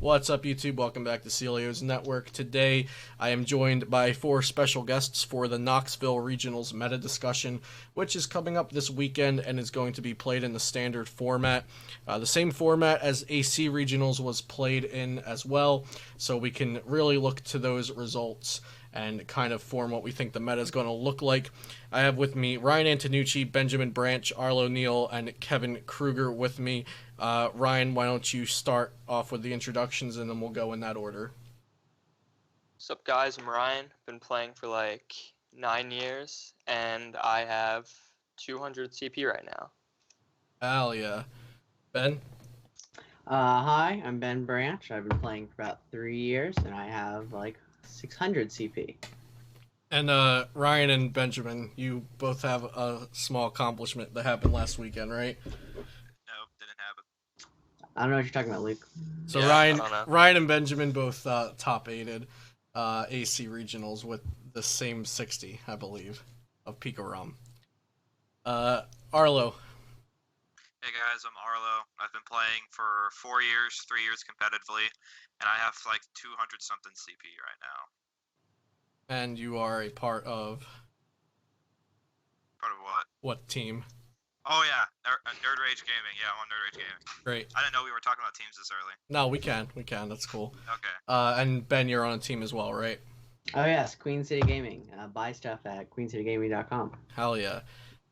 What's up, YouTube? Welcome back to Celio's Network. Today, I am joined by four special guests for the Knoxville Regionals meta discussion, which is coming up this weekend and is going to be played in the standard format. The same format as AC Regionals was played in as well, so we can really look to those results and kind of form what we think the meta is going to look like. I have with me Ryan Antonucci, Benjamin Branch, Arlo Neal, and Kevin Kruger with me. Ryan, why don't you start off with the introductions and then we'll go in that order. What's up, guys? I'm Ryan. Been playing for like 9 years, and I have 200 CP right now. Hell yeah. Ben? Hi, I'm Ben Branch. I've been playing for about 3 years, and I have like 600 CP. And Ryan and Benjamin, you both have a small accomplishment that happened last weekend, right? Nope, didn't happen. I don't know what you're talking about, Luke. So Yeah, Ryan and Benjamin both top 8'd AC Regionals with the same 60, I believe, of Pika Rom. Arlo. Hey guys, I'm Arlo. I've been playing for 4 years, 3 years competitively, and I have like 200 something CP right now. And you are a part of... Part of what? What team? Oh yeah, Nerd Rage Gaming. Yeah, I'm on Nerd Rage Gaming. Great. I didn't know we were talking about teams this early. No, we can. That's cool. Okay. And Ben, you're on a team as well, right? Oh yes, Queen City Gaming. Buy stuff at queencitygaming.com. Hell yeah.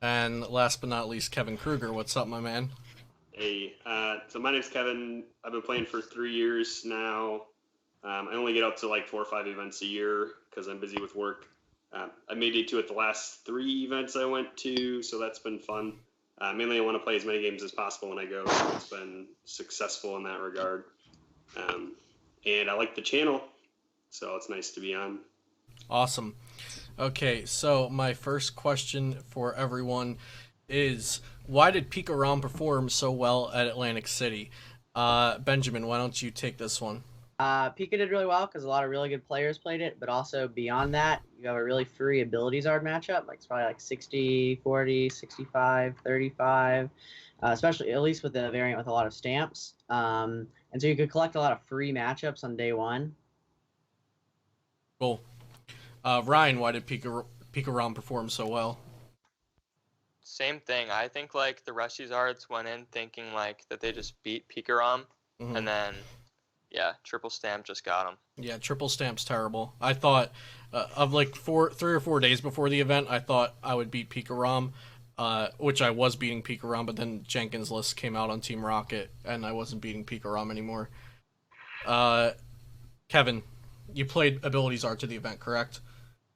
And last but not least, Kevin Kruger. What's up, my man? Hey, so my name's Kevin. I've been playing for 3 years now. I only get up to like 4 or 5 events a year because I'm busy with work. I made it to it the last 3 events I went to, so that's been fun. Mainly I want to play as many games as possible when I go, so it's been successful in that regard. And I like the channel, so it's nice to be on. Awesome. Okay, so my first question for everyone is, why did Pika Rom perform so well at Atlantic City? Benjamin, why don't you take this one? Pika did really well because a lot of really good players played it, but also beyond that, you have a really free abilities art matchup. Like it's probably like 60, 40, 65, 35, especially at least with the variant with a lot of stamps. And so you could collect a lot of free matchups on day one. Cool. Ryan, why did Pika Rom perform so well? Same thing. I think like the Rushies arts went in thinking like that they just beat Pikarom, and then triple stamp just got them. Yeah, triple stamp's terrible. I thought of like 3 or 4 days before the event, I thought I would beat Pika Rom, which I was beating Pika Rom, but then Jenkins' list came out on Team Rocket, and I wasn't beating Pika Rom anymore. Kevin, you played abilities art to the event, correct?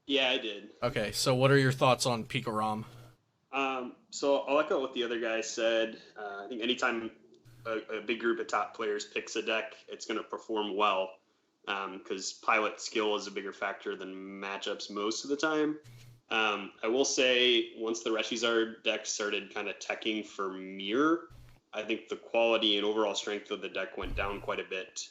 Yeah, I did. Okay, so what are your thoughts on Pika Rom? So I'll echo what the other guy said. I think anytime a big group of top players picks a deck, it's going to perform well because pilot skill is a bigger factor than matchups most of the time. I will say once the Reshizard deck started kind of teching for Mirror, I think the quality and overall strength of the deck went down quite a bit.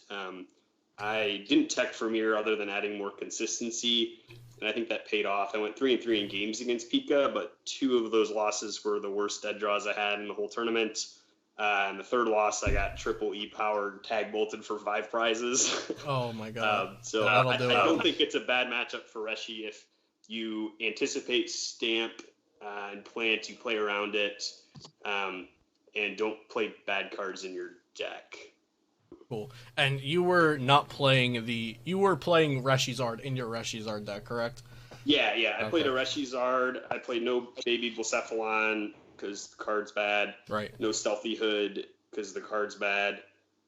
I didn't tech for Mirror other than adding more consistency, and I think that paid off. I went 3-3 in games against Pika, but 2 of those losses were the worst dead draws I had in the whole tournament. And the third loss, I got triple E-powered, tag bolted for 5 prizes. Oh my god. So I don't think it's a bad matchup for Reshi if you anticipate stamp and plan to play around it, and don't play bad cards in your deck. Cool. And you were not playing you were playing Reshizard in your Reshizard deck, correct? Yeah. I played a Reshizard. I played no Baby Blacephalon because the card's bad. Right. No Stealthy Hood because the card's bad.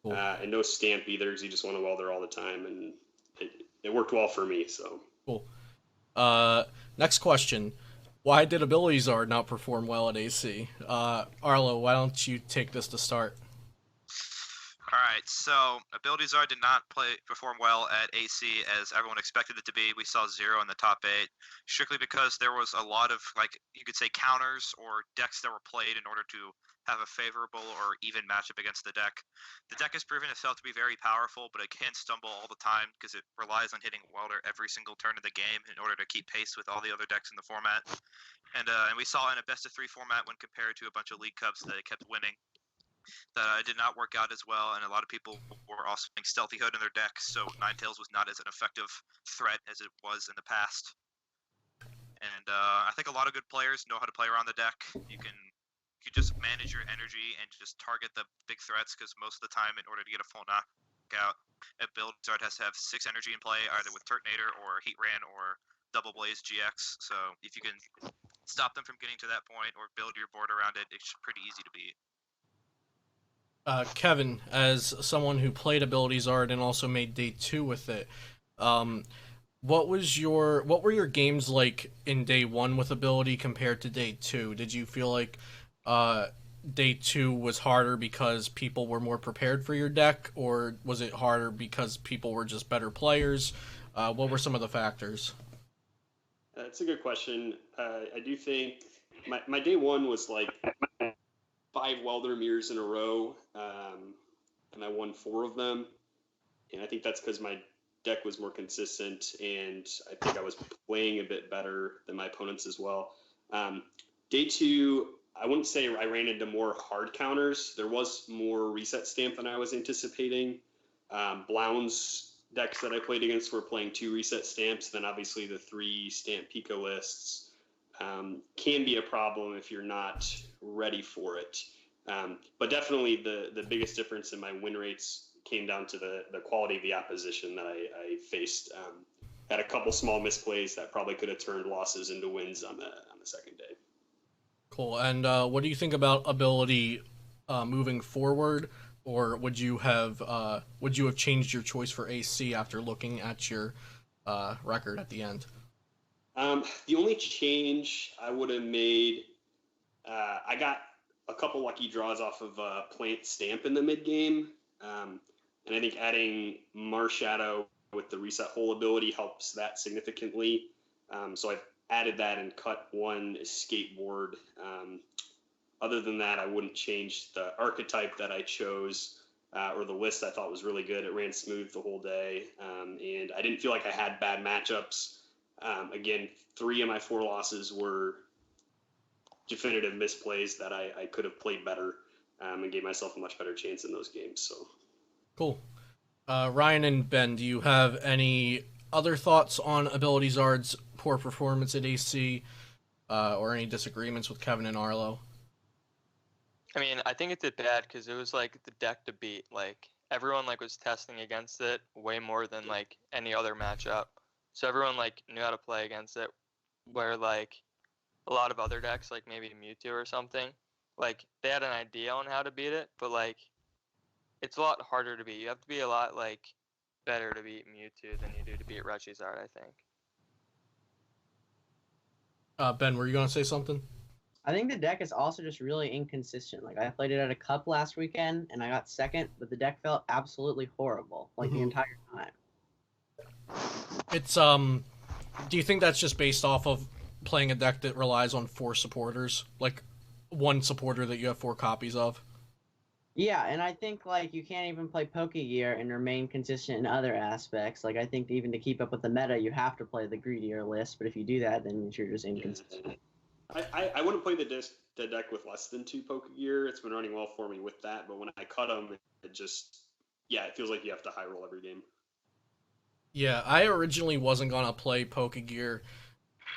Cool. And no Stamp either because you just want to Welder all the time. And it worked well for me, so. Cool. Next question. Why did Abilities-Art not perform well at AC? Arlo, why don't you take this to start? Alright, so Abilities did not perform well at AC as everyone expected it to be. We saw 0 in the top 8, strictly because there was a lot of, like, you could say counters or decks that were played in order to have a favorable or even matchup against the deck. The deck has proven itself to be very powerful, but it can stumble all the time because it relies on hitting Welder every single turn of the game in order to keep pace with all the other decks in the format. And we saw in a best-of-3 format when compared to a bunch of League Cups that it kept winning. did not work out as well, and a lot of people were also playing Stealthy Hood in their decks, so Ninetales was not as an effective threat as it was in the past. And I think a lot of good players know how to play around the deck. You just manage your energy and just target the big threats, because most of the time, in order to get a full knockout, a Build-Zard has to have 6 energy in play, either with Turtonator or Heatran or Double Blaze GX. So if you can stop them from getting to that point or build your board around it, it's pretty easy to beat. Kevin, as someone who played Abilities Art and also made Day 2 with it, what were your games like in Day 1 with Ability compared to Day 2? Did you feel like Day 2 was harder because people were more prepared for your deck, or was it harder because people were just better players? What were some of the factors? That's a good question. I do think my Day 1 was like 5 Welder Mirrors in a row, and I won 4 of them. And I think that's because my deck was more consistent, and I think I was playing a bit better than my opponents as well. Day 2, I wouldn't say I ran into more hard counters. There was more reset stamp than I was anticipating. Bloun's decks that I played against were playing 2 reset stamps. Then obviously the 3 stamp Pico lists can be a problem if you're not ready for it. But definitely the biggest difference in my win rates came down to the quality of the opposition that I faced. Had a couple small misplays that probably could have turned losses into wins on the second day. Cool. And what do you think about Ability moving forward, or would you have changed your choice for AC after looking at your record at the end? The only change I would have made, I got a couple lucky draws off of Plant Stamp in the mid game, and I think adding Marshadow with the Reset Hole ability helps that significantly. So I've added that and cut 1 escape board. Other than that, I wouldn't change the archetype that I chose or the list. I thought was really good. It ran smooth the whole day, and I didn't feel like I had bad matchups. Again, 3 of my 4 losses were definitive misplays that I could have played better, and gave myself a much better chance in those games. So cool. Ryan and Ben, do you have any other thoughts on Abilities-Ard's poor performance at AC, or any disagreements with Kevin and Arlo? I mean, I think it did bad because it was like the deck to beat. Like everyone like was testing against it way more than like any other matchup. So everyone like knew how to play against it, where like a lot of other decks, like maybe Mewtwo or something, like they had an idea on how to beat it, but like it's a lot harder to beat. You have to be a lot like better to beat Mewtwo than you do to beat Charizard, I think. Ben, were you gonna say something? I think the deck is also just really inconsistent. Like I played it at a cup last weekend and I got second, but the deck felt absolutely horrible like the entire time. It's do you think that's just based off of playing a deck that relies on 4 supporters, like 1 supporter that you have 4 copies of? Yeah, and I think like you can't even play Pokegear and remain consistent in other aspects. Like I think even to keep up with the meta, you have to play the greedier list. But if you do that, then you're just inconsistent. I wouldn't play the deck with less than 2 Pokegear. It's been running well for me with that, but when I cut them, it feels like you have to high roll every game. Yeah, I originally wasn't gonna play Pokegear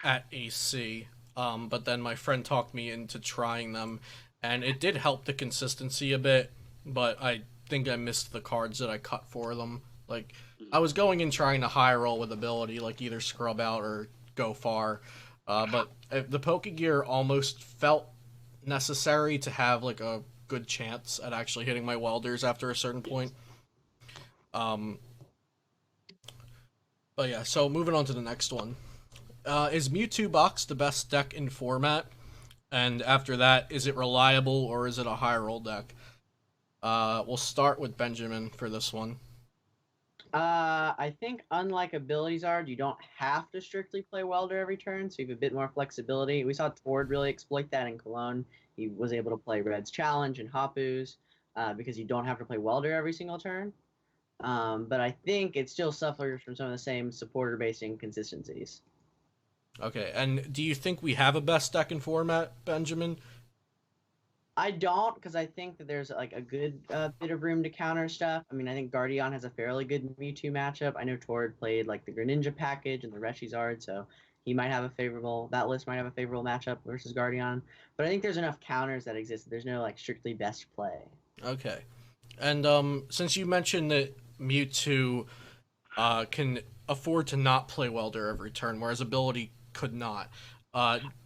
at AC, but then my friend talked me into trying them, and it did help the consistency a bit, but I think I missed the cards that I cut for them. Like, I was going in trying to high roll with ability, like either scrub out or go far, but the Pokegear almost felt necessary to have like a good chance at actually hitting my welders after a certain point. But yeah, so moving on to the next one. Is Mewtwo Box the best deck in format? And after that, is it reliable or is it a high roll deck? We'll start with Benjamin for this one. I think unlike Abilities-Ard, you don't have to strictly play Welder every turn, so you have a bit more flexibility. We saw Tord really exploit that in Cologne. He was able to play Red's Challenge and Hapu's because you don't have to play Welder every single turn. But I think it still suffers from some of the same supporter-based inconsistencies. Okay, and do you think we have a best deck in format, Benjamin? I don't, because I think that there's like a good bit of room to counter stuff. I mean, I think Guardian has a fairly good Mewtwo matchup. I know Tord played like the Greninja package and the Reshizard, so he might have a favorable. That list might have a favorable matchup versus Guardian. But I think there's enough counters that exist. There's no like strictly best play. Okay. And since you mentioned that Mewtwo can afford to not play Welder every turn, whereas Ability could not.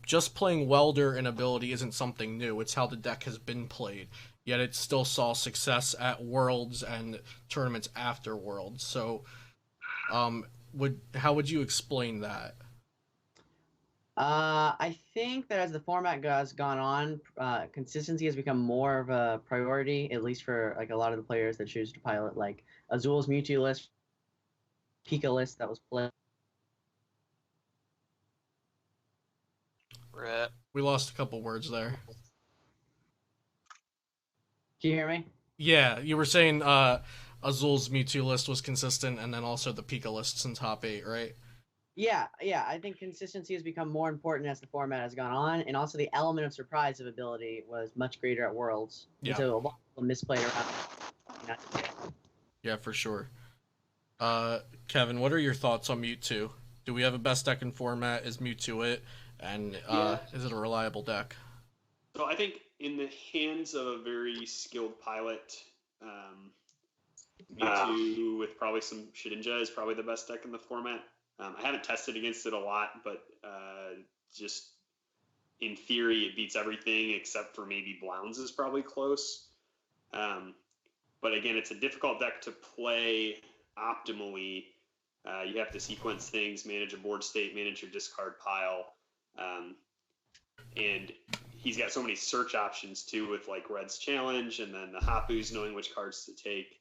Just playing Welder and Ability isn't something new. It's how the deck has been played. Yet it still saw success at Worlds and tournaments after Worlds. So, how would you explain that? I think that as the format has gone on, consistency has become more of a priority, at least for like a lot of the players that choose to pilot like Azul's Mewtwo list, Pika list that was played. Rip. We lost a couple words there. Can you hear me? Yeah, you were saying Azul's Mewtwo list was consistent, and then also the Pika lists in top 8, right? Yeah. I think consistency has become more important as the format has gone on, and also the element of surprise of ability was much greater at Worlds. Yeah. And so a lot of people misplayed around. Yeah, for sure. Kevin, what are your thoughts on Mewtwo? Do we have a best deck in format? Is Mewtwo it? And is it a reliable deck? So I think in the hands of a very skilled pilot, Mewtwo with probably some Shedinja is probably the best deck in the format. I haven't tested against it a lot, but just in theory, it beats everything except for maybe Blounds is probably close. But again, it's a difficult deck to play optimally. You have to sequence things, manage a board state, manage your discard pile. And he's got so many search options too with like Red's Challenge and then the Hapus knowing which cards to take.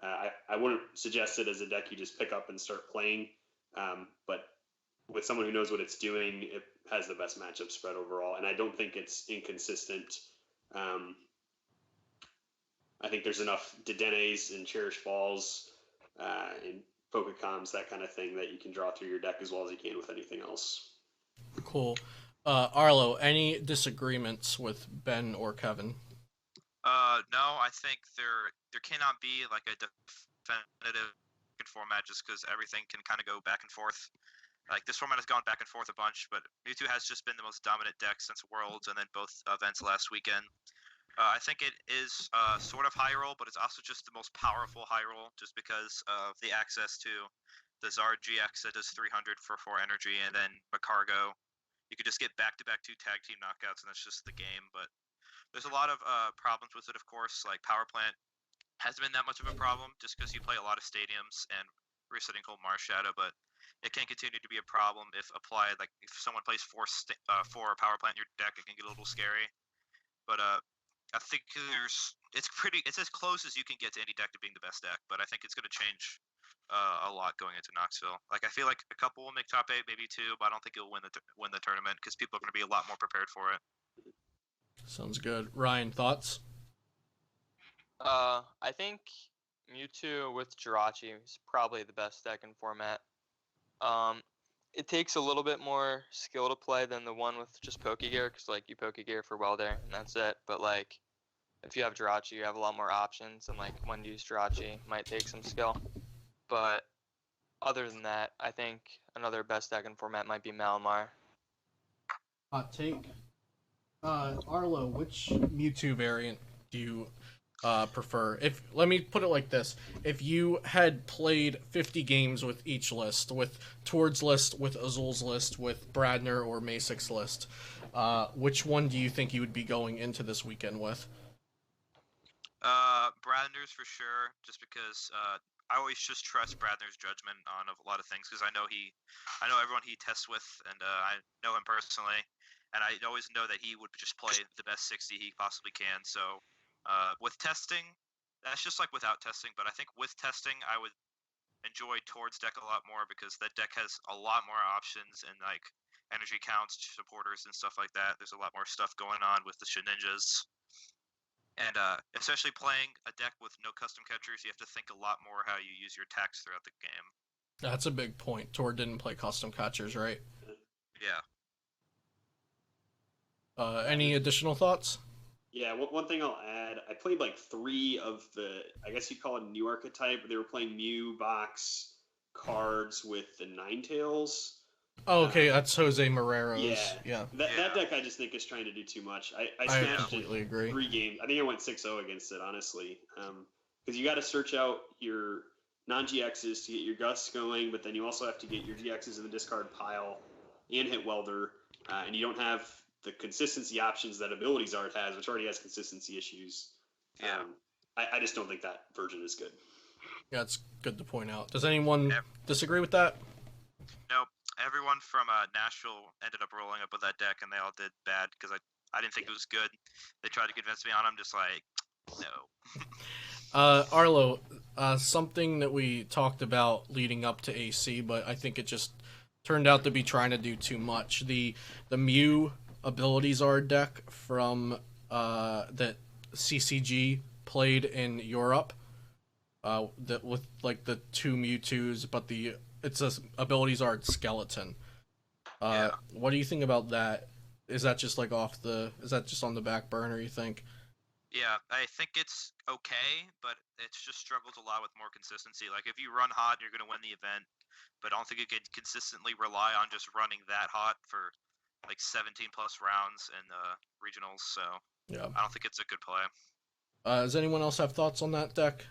I wouldn't suggest it as a deck you just pick up and start playing. But with someone who knows what it's doing, it has the best matchup spread overall. And I don't think it's inconsistent. I think there's enough Dedenes and Cherish Balls and Pokecoms, that kind of thing, that you can draw through your deck as well as you can with anything else. Cool. Arlo, any disagreements with Ben or Kevin? No, I think there cannot be like a definitive format just because everything can kind of go back and forth. Like this format has gone back and forth a bunch, but Mewtwo has just been the most dominant deck since Worlds and then both events last weekend. I think it is sort of high roll, but it's also just the most powerful high roll just because of the access to the Zard GX that does 300 for 4 energy, and then Bacargo. You could just get back-to-back 2 tag team knockouts, and that's just the game. But there's a lot of problems with it, of course. Like Power Plant hasn't been that much of a problem just because you play a lot of stadiums and resetting Cold Mars Shadow, but it can continue to be a problem if applied. Like if someone plays 4 Power Plant in your deck, it can get a little scary. But I think it's as close as you can get to any deck to being the best deck, but I think it's going to change a lot going into Knoxville. Like I feel like a couple will make top 8, maybe 2, but I don't think it'll win the tournament because people are going to be a lot more prepared for it. Sounds good. Ryan, thoughts? I think Mewtwo with Jirachi is probably the best deck in format. It takes a little bit more skill to play than the one with just Pokegear, because like you Pokegear for Welder and that's it. But like if you have Jirachi, you have a lot more options, and like when to use Jirachi might take some skill. But other than that, I think another best deck in format might be Malamar. Hot take. Arlo, which Mewtwo variant do you prefer? Let me put it like this: if you had played 50 games with each list, with Tord's list, with Azul's list, with Bradner or Masic's list, which one do you think you would be going into this weekend with? Bradner's for sure, just because I always just trust Bradner's judgment on a lot of things because I know everyone he tests with, and I know him personally, and I always know that he would just play the best 60 he possibly can. So with testing, that's just like without testing, but I think with testing, I would enjoy Tord's deck a lot more because that deck has a lot more options and like energy counts, supporters, and stuff like that. There's a lot more stuff going on with the Shedinjas. And especially playing a deck with no custom catchers, you have to think a lot more how you use your attacks throughout the game. That's a big point. Tord didn't play custom catchers, right? Yeah. Any additional thoughts? Yeah, one thing I'll add, I played like 3 of the, I guess you'd call it a new archetype. They were playing Mew box cards with the Ninetales. Oh, okay, that's Jose Morero's. Yeah. Yeah. That deck I just think is trying to do too much. I I smashed completely it agree. 3 games. I think I went 6-0 against it, honestly. Because you got to search out your non-GXs to get your Gus going, but then you also have to get your GXs in the discard pile and hit Welder, and you don't have the consistency options that Abilities Art has, which already has consistency issues. Yeah. I just don't think that version is good. Yeah, it's good to point out. Does anyone disagree with that? Nope. Everyone from Nashville ended up rolling up with that deck, and they all did bad because I didn't think it was good. They tried to convince me on it. I'm just like, no. Arlo, something that we talked about leading up to AC, but I think it just turned out to be trying to do too much. The Mew Abilities Art deck from that CCG played in Europe, that with like the 2 Mewtwo's, but it's a Abilities Art skeleton. What do you think about that? Is that just like is that just on the back burner, you think? Yeah, I think it's okay, but it's just struggles a lot with more consistency. Like, if you run hot, you're going to win the event, but I don't think you can consistently rely on just running that hot for like 17 plus rounds in regionals, so Yeah. I don't think it's a good play. Does anyone else have thoughts on that deck?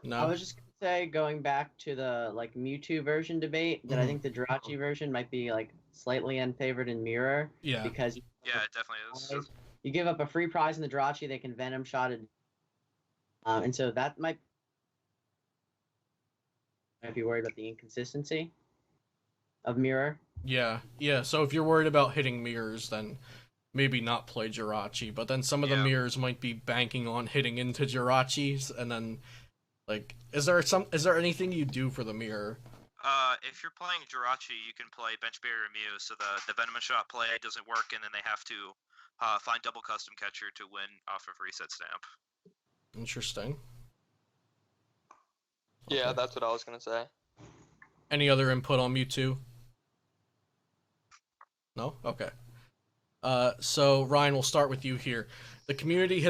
No. I was just gonna say, going back to the like Mewtwo version debate, that I think the Jirachi version might be like slightly unfavored in Mirror. Yeah. Because Yeah, it definitely is. you give up a free prize in the Jirachi, they can Venom shot it, and so that might be worried about the inconsistency of Mirror. Yeah. So if you're worried about hitting mirrors, then maybe not play Jirachi. But then some of the mirrors might be banking on hitting into Jirachis, and then like, is there anything you do for the mirror? If you're playing Jirachi, you can play Bench Barrier Mew, so the Venomous Shot play doesn't work, and then they have to find double custom catcher to win off of Reset Stamp. Interesting. Yeah, Okay. that's what I was gonna say. Any other input on Mewtwo? No? Okay. So Ryan, we'll start with you here. The community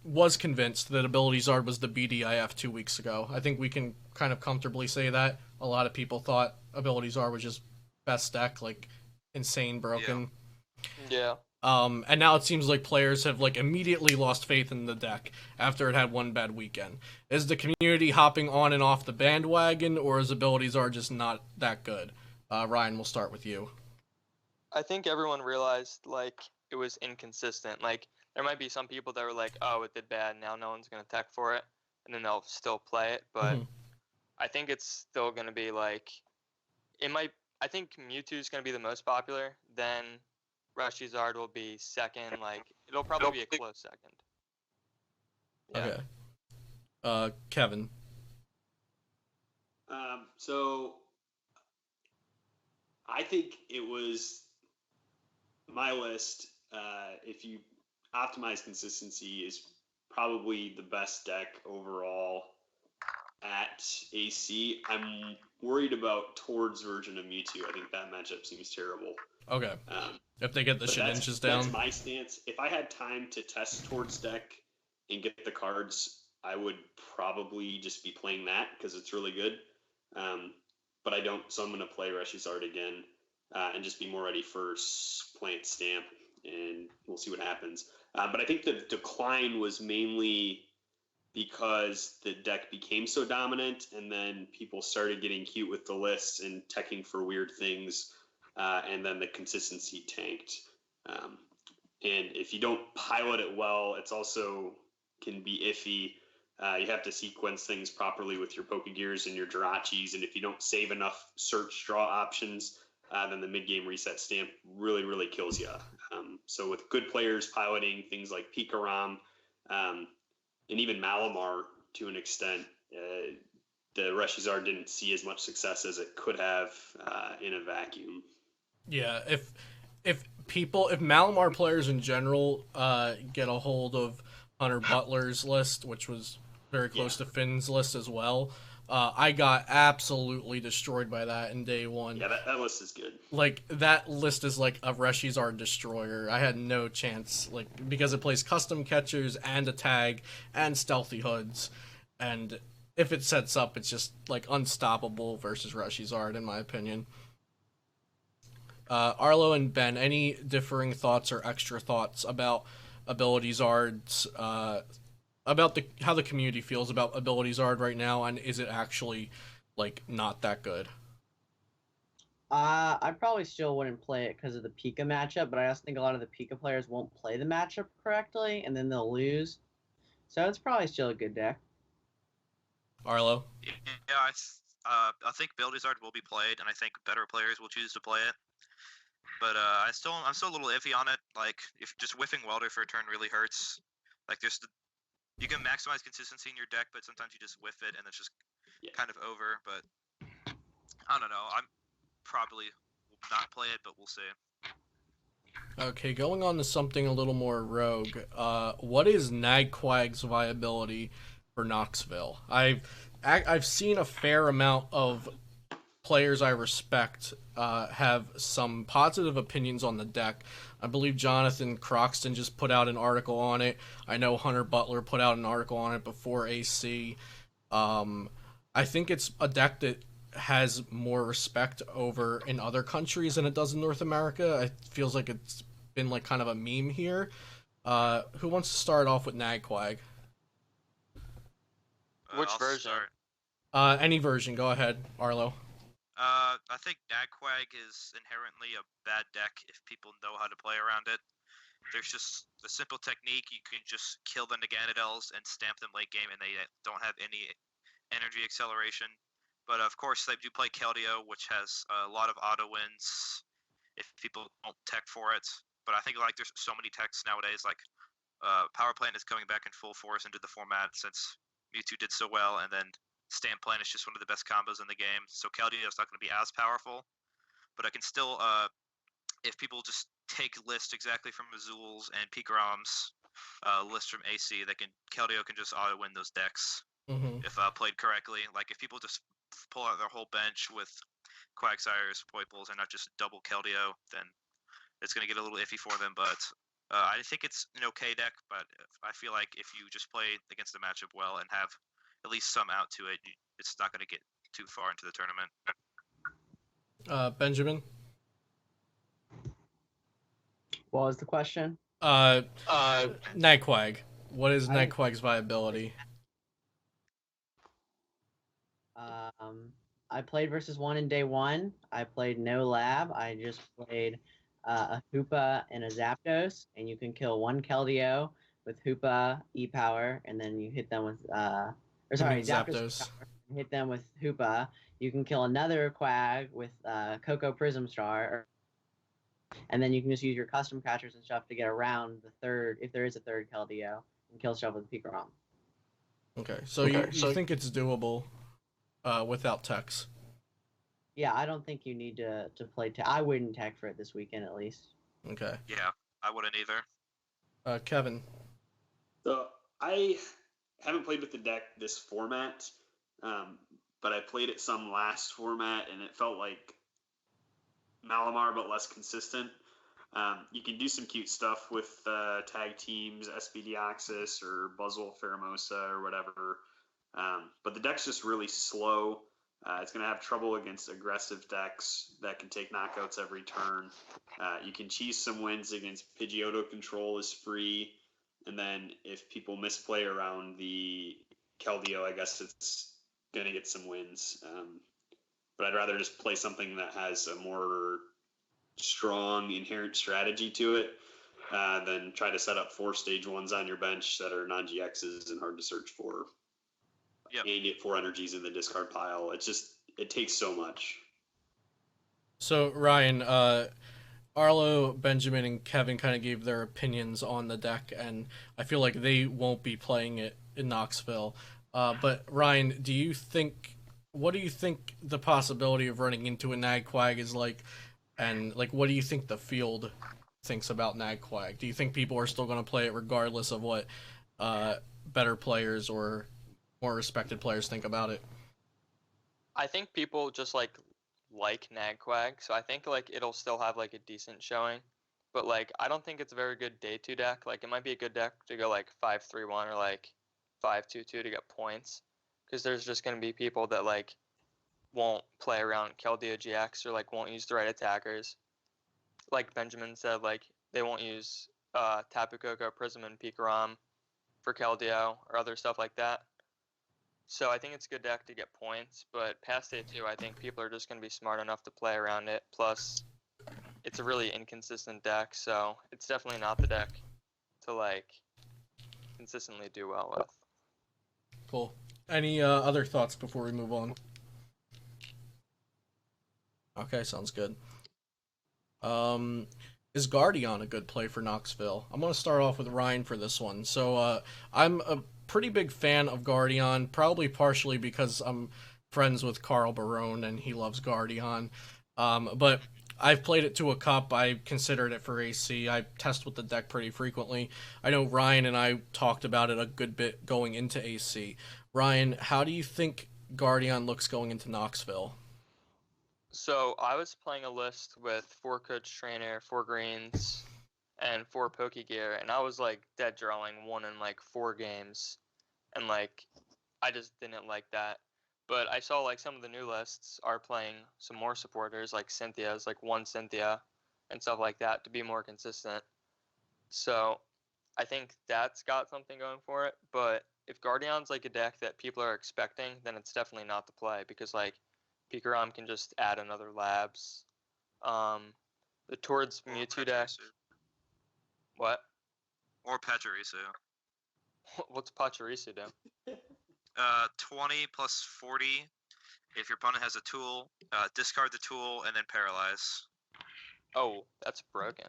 was convinced that Abilities Art was the BDIF 2 weeks ago. I think we can kind of comfortably say that. A lot of people thought Abilities Art was just best deck, like insane broken. Yeah. And now it seems like players have like immediately lost faith in the deck after it had one bad weekend. Is the community hopping on and off the bandwagon, or is Abilities Art just not that good? Ryan, we'll start with you. I think everyone realized like it was inconsistent. Like, there might be some people that were like, "Oh, it did bad. Now no one's gonna tech for it," and then they'll still play it. But I think it's still gonna be like, it might. I think Mewtwo's gonna be the most popular. Then Rashizard will be second. Like, it'll probably be a close second. Yeah. Okay. Kevin. So I think it was my list. If you optimize consistency, is probably the best deck overall at AC. I'm worried about Tord's version of Mewtwo. I think that matchup seems terrible. Okay. If they get the shit inches down. That's my stance. If I had time to test Tord's deck and get the cards, I would probably just be playing that because it's really good. But I don't, so I'm going to play Rashizard again and just be more ready for Plant Stamp, and we'll see what happens. But I think the decline was mainly because the deck became so dominant, and then people started getting cute with the lists and teching for weird things, and then the consistency tanked. And if you don't pilot it well, it's also can be iffy. You have to sequence things properly with your Pokegears and your Jirachis, and if you don't save enough search draw options, then the mid-game reset stamp really, really kills you. So with good players piloting things like Pikarom, and even Malamar to an extent, the Reshizard didn't see as much success as it could have in a vacuum. Yeah, if Malamar players in general get a hold of Hunter Butler's list, which was very close to Finn's list as well, I got absolutely destroyed by that in day one. Yeah, that list is good. Like, that list is like a Reshizard destroyer. I had no chance, like, because it plays custom catchers and a tag and stealthy hoods, and if it sets up, it's just like unstoppable versus Reshizard, in my opinion. Arlo and Ben, any differing thoughts or extra thoughts about Ability-Zards, about how the community feels about Ability-Zard right now, and is it actually like not that good? I probably still wouldn't play it because of the Pika matchup, but I also think a lot of the Pika players won't play the matchup correctly, and then they'll lose. So it's probably still a good deck. Arlo? Yeah, I think Build-A-Zard will be played, and I think better players will choose to play it. But I'm still a little iffy on it. Like, if just whiffing Welder for a turn really hurts. Like, you can maximize consistency in your deck, but sometimes you just whiff it and it's just kind of over. But I don't know. I'm probably will not play it, but we'll see. Okay, going on to something a little more rogue. What is Nagquag's viability for Knoxville? I've seen a fair amount of players I respect have some positive opinions on the deck. I believe Jonathan Croxton just put out an article on it. I know Hunter Butler put out an article on it before AC. I think it's a deck that has more respect over in other countries than it does in North America. It feels like it's been like kind of a meme here. Who wants to start off with Nagquag? Which I'll version? start. Any version. Go ahead, Arlo. I think Nagquag is inherently a bad deck if people know how to play around it. There's just a simple technique. You can just kill the Naganadels and stamp them late game, and they don't have any energy acceleration. But of course, they do play Keldeo, which has a lot of auto wins if people don't tech for it. But I think like there's so many techs nowadays. Like Power Plant is coming back in full force into the format since Mewtwo did so well, and then Stamp Plant is just one of the best combos in the game. So Keldeo is not going to be as powerful, but I can still, if people just take list exactly from Azul's and Picarom's list from AC, Keldeo can just auto win those decks if played correctly. Like if people just pull out their whole bench with Quagsires, Poiples, and not just double Keldeo, then it's going to get a little iffy for them. But I think it's an okay deck, but I feel like if you just play against the matchup well and have at least some out to it, it's not going to get too far into the tournament. Benjamin? What was the question? Nightquag. What is Nightquag's viability? I played versus one in day one. I played no lab. I just played a Hoopa and a Zapdos, and you can kill one Keldeo with Hoopa E-Power, and then you hit them with Zapdos. Hit them with Hoopa. You can kill another Quag with Coco Prism Star, and then you can just use your custom catchers and stuff to get around the third, if there is a third Keldeo, and kill stuff with Pikarom. Okay, so you think it's doable without techs? Yeah, I don't think you need to play tech. I wouldn't tech for it this weekend at least. Okay. Yeah, I wouldn't either. Kevin? So I haven't played with the deck this format, but I played it some last format, and it felt like Malamar, but less consistent. You can do some cute stuff with tag teams, SB Deoxys or Buzzle Pheromosa or whatever, but the deck's just really slow. It's going to have trouble against aggressive decks that can take knockouts every turn. You can cheese some wins against Pidgeotto control is free. And then if people misplay around the Keldeo, I guess it's going to get some wins. But I'd rather just play something that has a more strong inherent strategy to it than try to set up 4 stage 1s on your bench that are non-GXs and hard to search for. Yep. And get 4 energies in the discard pile. It takes so much. So, Ryan, Arlo, Benjamin, and Kevin kind of gave their opinions on the deck, and I feel like they won't be playing it in Knoxville. But, Ryan, what do you think the possibility of running into a Nagquag is like, and, like, what do you think the field thinks about Nagquag? Do you think people are still going to play it regardless of what better players or more respected players think about it? I think people just like Nagquag, so I think like it'll still have like a decent showing. But like I don't think it's a very good day 2 deck. Like it might be a good deck to go like 5-3-1 or like 5-2-2 to get points. Because there's just gonna be people that like won't play around Keldeo GX or like won't use the right attackers. Like Benjamin said, like they won't use Tapu Koko, Prism, and Pikarom for Keldeo or other stuff like that. So I think it's a good deck to get points, but past day 2, I think people are just going to be smart enough to play around it. Plus, it's a really inconsistent deck, so it's definitely not the deck to like consistently do well with. Cool. Any other thoughts before we move on? Okay, sounds good. Is Guardian a good play for Knoxville? I'm going to start off with Ryan for this one. So I'm a pretty big fan of Guardian, probably partially because I'm friends with Carl Barone and he loves Guardian. But I've played it to a cup. I considered it for AC. I test with the deck pretty frequently. I know Ryan and I talked about it a good bit going into AC. Ryan, how do you think Guardian looks going into Knoxville? So I was playing a list with 4 Coach Trainer, 4 Greens, and 4 Pokegear, and I was like dead drawing 1 in like 4 games, and like I just didn't like that. But I saw like some of the new lists are playing some more supporters, like Cynthia's, like 1 Cynthia, and stuff like that to be more consistent. So I think that's got something going for it. But if Guardian's like a deck that people are expecting, then it's definitely not the play because like Pikarom can just add another Labs. The towards Or Mewtwo deck. Pachirisu. What? Or Pachirisu. What's Pachirisu do? 20 plus 40. If your opponent has a tool, discard the tool and then paralyze. Oh, that's broken.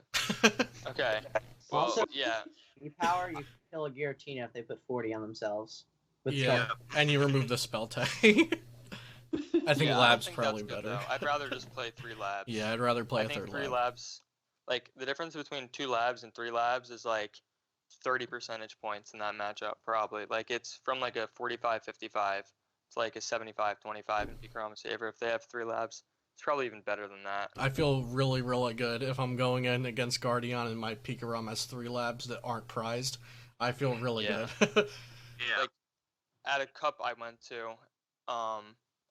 Okay. Well, Also, yeah. you power, you kill a Giratina if they put 40 on themselves. With Yeah, spell. and you remove the spell tag. I think Yeah, Lab's I don't think probably that's good, better. though. I'd rather just play 3 Labs. Yeah, I'd rather play I a think third 3 lab. Labs, like the difference between 2 Labs and 3 Labs is like 30 percentage points in that matchup, probably. Like it's from like a 45-55 to like a 75-25 in Picarama's favor. If they have 3 Labs, it's probably even better than that. I feel really, really good if I'm going in against Guardian and my Pikarom has 3 labs that aren't prized. I feel really Yeah. good. Yeah. Like, at a cup I went to,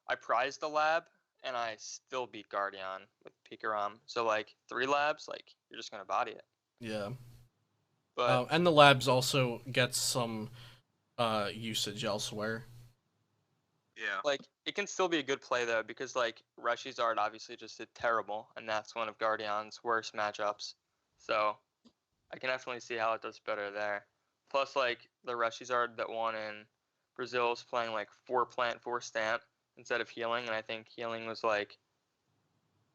I prized the lab and I still beat Guardian with Pikarom. So like 3 labs, like you're just gonna body it. Yeah. But And the labs also get some usage elsewhere. Yeah. like it can still be a good play though because like Reshizard obviously just did terrible and that's one of Guardian's worst matchups. So I can definitely see how it does better there. Plus like the Reshizard that won in Brazil is playing like 4 plant, 4 stamp instead of healing, and I think healing was like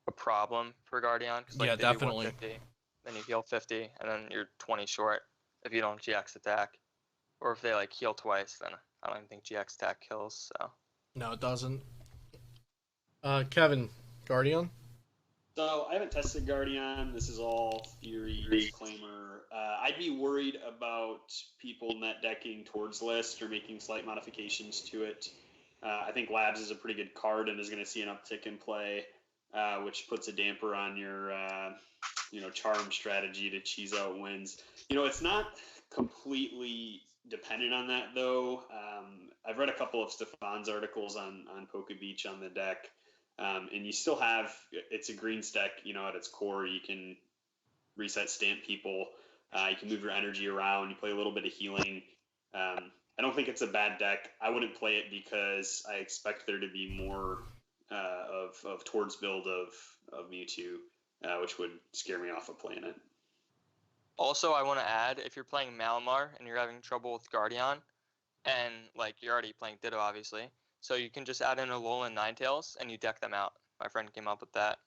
a problem for Guardian because like Yeah, they definitely. do 150, then you heal 50, and then you're 20 short if you don't GX attack, or if they like heal twice, then I don't even think GX attack kills. So No, it doesn't. Kevin, Guardian? So I haven't tested Guardian. This is all theory, disclaimer. I'd be worried about people net decking towards list or making slight modifications to it. I think Labs is a pretty good card and is going to see an uptick in play, which puts a damper on your, charm strategy to cheese out wins. It's not completely dependent on that though. I've read a couple of Stefan's articles on Poke Beach on the deck. And you still have, it's a green stack, at its core. You can reset stamp people. You can move your energy around. You play a little bit of healing. I don't think it's a bad deck. I wouldn't play it because I expect there to be more of towards build of Mewtwo, which would scare me off of playing it. also I want to add, if you're playing Malamar and you're having trouble with Guardian, and like you're already playing Ditto obviously, so you can just add in a Alolan Ninetales and you deck them out. My friend came up with that.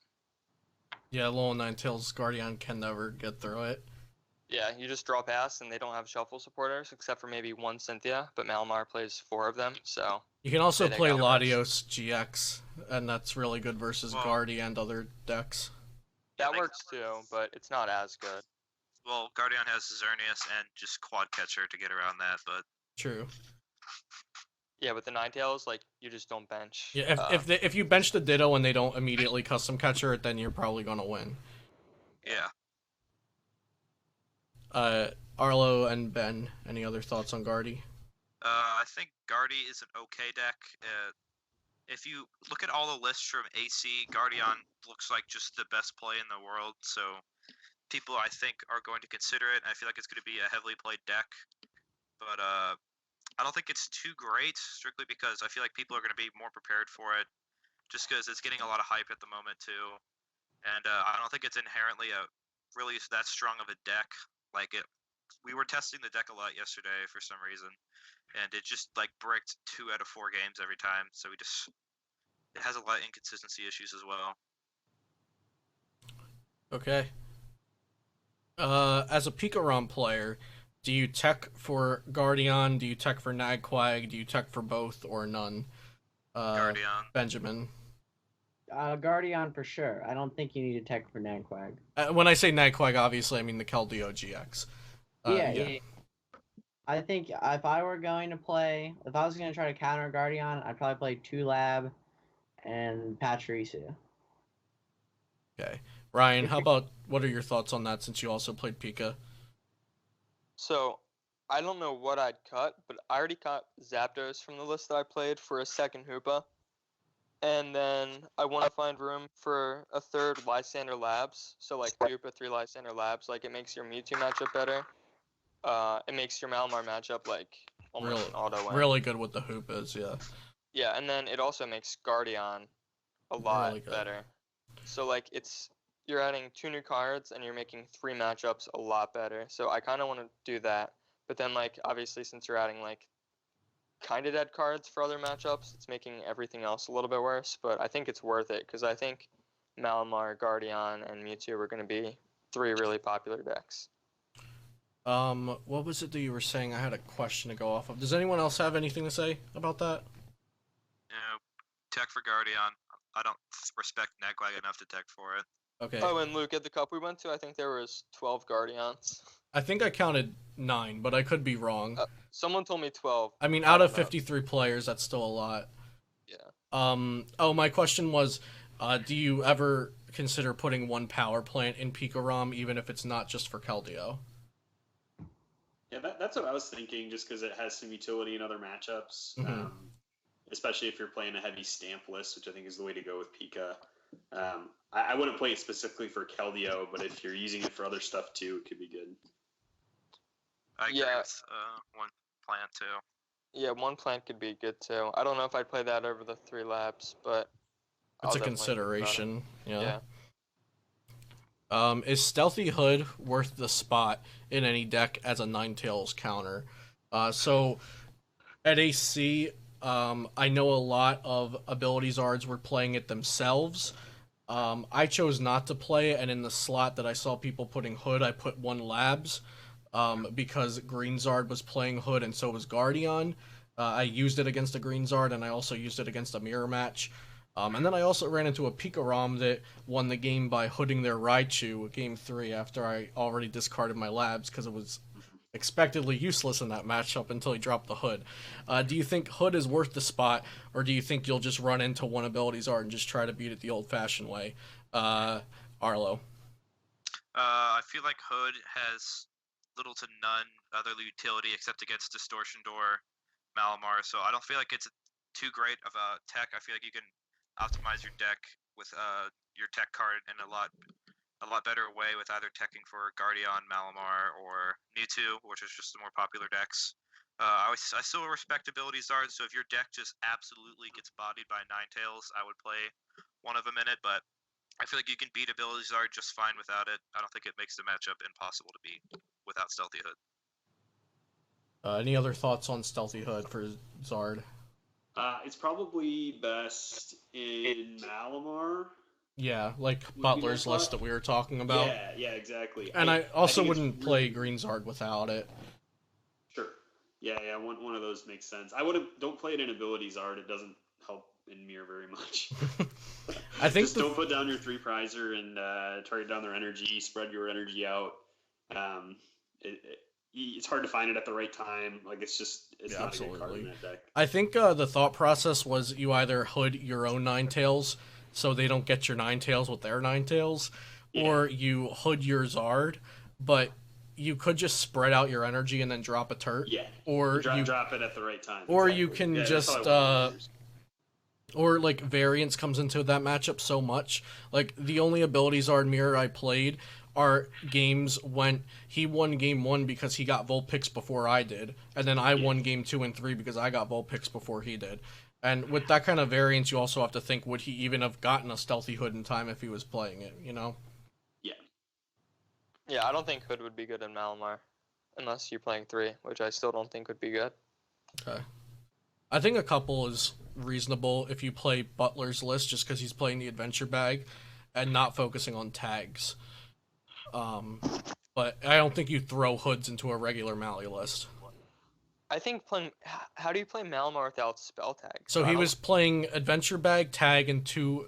Yeah, Alolan Ninetales Guardian can never get through it. Yeah, you just draw pass and they don't have shuffle supporters except for maybe 1 Cynthia, but Malamar plays 4 of them, so You can also They deck play out worse. Latios GX, and that's really good versus Well- Guardian and other decks. that they- works too, but it's not as good. Well, Guardian has Xerneas and just Quad Catcher to get around that, but True. Yeah, with the Ninetales, like you just don't bench. Yeah, if you bench the Ditto and they don't immediately custom catcher it, then you're probably gonna win. Yeah. Arlo and Ben, any other thoughts on Guardy? I think Guardy is an okay deck. If you look at all the lists from AC, Guardian looks like just the best play in the world. So people, I think, are going to consider it. I feel like it's going to be a heavily played deck. But I don't think it's too great, strictly because I feel like people are going to be more prepared for it, just because it's getting a lot of hype at the moment too. And I don't think it's inherently really that strong of a deck. We were testing the deck a lot yesterday for some reason, and it just like bricked 2 out of 4 games every time. So it has a lot of inconsistency issues as well. Okay. As a Pikarom player, do you tech for Guardian? Do you tech for Nagquag? Do you tech for both or none? Guardian. Benjamin. Guardian for sure. I don't think you need to tech for Nagquag. When I say Nagquag, obviously I mean the Keldeo GX. Yeah. I think if I was going to try to counter Guardian, I'd probably play 2-Lab and Pachirisu. Okay. Ryan, what are your thoughts on that since you also played Pika? So, I don't know what I'd cut, but I already cut Zapdos from the list that I played for a second Hoopa. And then I want to find room for a third Lysander Labs. So, like, Hoopa, 3 Lysander Labs. Like, it makes your Mewtwo matchup better. It makes your Malamar matchup, like, almost an auto win. Really good with the Hoopas, yeah. Yeah, and then it also makes Guardian a lot really better. So, like, you're adding 2 new cards, and you're making 3 matchups a lot better. So I kind of want to do that. But then, like, obviously, since you're adding, like, kind of dead cards for other matchups, it's making everything else a little bit worse. But I think it's worth it, because I think Malamar, Guardian, and Mewtwo are going to be 3 really popular decks. What was it that you were saying? I had a question to go off of. Does anyone else have anything to say about that? Tech for Guardian. I don't respect Nagquag enough to tech for it. Okay. Oh, and Luke, at the cup we went to, I think there was 12 Guardians. I think I counted 9, but I could be wrong. Someone told me 12. I mean, out of 53 players, that's still a lot. Yeah. My question was, do you ever consider putting 1 power plant in Pikarom, even if it's not just for Keldeo? Yeah, that's what I was thinking, just because it has some utility in other matchups. Mm-hmm. Especially if you're playing a heavy stamp list, which I think is the way to go with Pika. I wouldn't play it specifically for Keldeo, but if you're using it for other stuff too, it could be good. I agree with 1 plant too. Yeah, 1 plant could be good too. I don't know if I'd play that over the 3 labs, but it's a consideration. Yeah. Is Stealthy Hood worth the spot in any deck as a Ninetales counter? So at AC, I know a lot of Ability Zards were playing it themselves. I chose not to play it, and in the slot that I saw people putting Hood, I put 1 Labs, because Green Zard was playing Hood, and so was Guardian. I used it against a Green Zard, and I also used it against a mirror match. And then I also ran into a Pikarom that won the game by hooding their Raichu game 3 after I already discarded my Labs because it was expectedly useless in that matchup until he dropped the Hood. Do you think Hood is worth the spot, or do you think you'll just run into 1 Ability Zard and just try to beat it the old-fashioned way? Arlo. I feel like Hood has little to none other utility except against Distortion Door, Malamar, so I don't feel like it's too great of a tech. I feel like you can optimize your deck with your tech card in a lot better way with either teching for Guardian, Malamar, or Mewtwo, which is just the more popular decks. I still respect Ability Zard, so if your deck just absolutely gets bodied by Ninetales, I would play 1 of them in it, but I feel like you can beat Ability Zard just fine without it. I don't think it makes the matchup impossible to beat without Stealthy Hood. Any other thoughts on Stealthy Hood for Zard? It's probably best in Malamar. Yeah, like Butler's list that we were talking about. Yeah, exactly. And I also wouldn't play Green Zard without it. Sure. Yeah, one of those makes sense. Don't play it in Ability Zard. It doesn't help in Mirror very much. I think just don't put down your 3 prizer and target down their energy. Spread your energy out. it's hard to find it at the right time. Like it's Yeah, not a good card absolutely. in that deck. I think the thought process was you either hood your own Ninetales so they don't get your Ninetales with their Ninetales, or you hood your Zard, but you could just spread out your energy and then drop a turret. Yeah. Or Drop it at the right time. or exactly. you can that's just how I want or like variance comes into that matchup so much. Like the only ability Zard mirror I played are games when he won game 1 because he got Vulpix before I did, and then I won game 2 and 3 because I got Vulpix before he did. And with that kind of variance, you also have to think, would he even have gotten a Stealthy Hood in time if he was playing it, you know? Yeah, I don't think Hood would be good in Malamar. Unless you're playing 3, which I still don't think would be good. Okay. I think a couple is reasonable if you play Butler's list just because he's playing the adventure bag and not focusing on tags. But I don't think you throw hoods into a regular Mally list. I think playing. How do you play Malamar without spell tags? So he was playing adventure bag, tag, and 2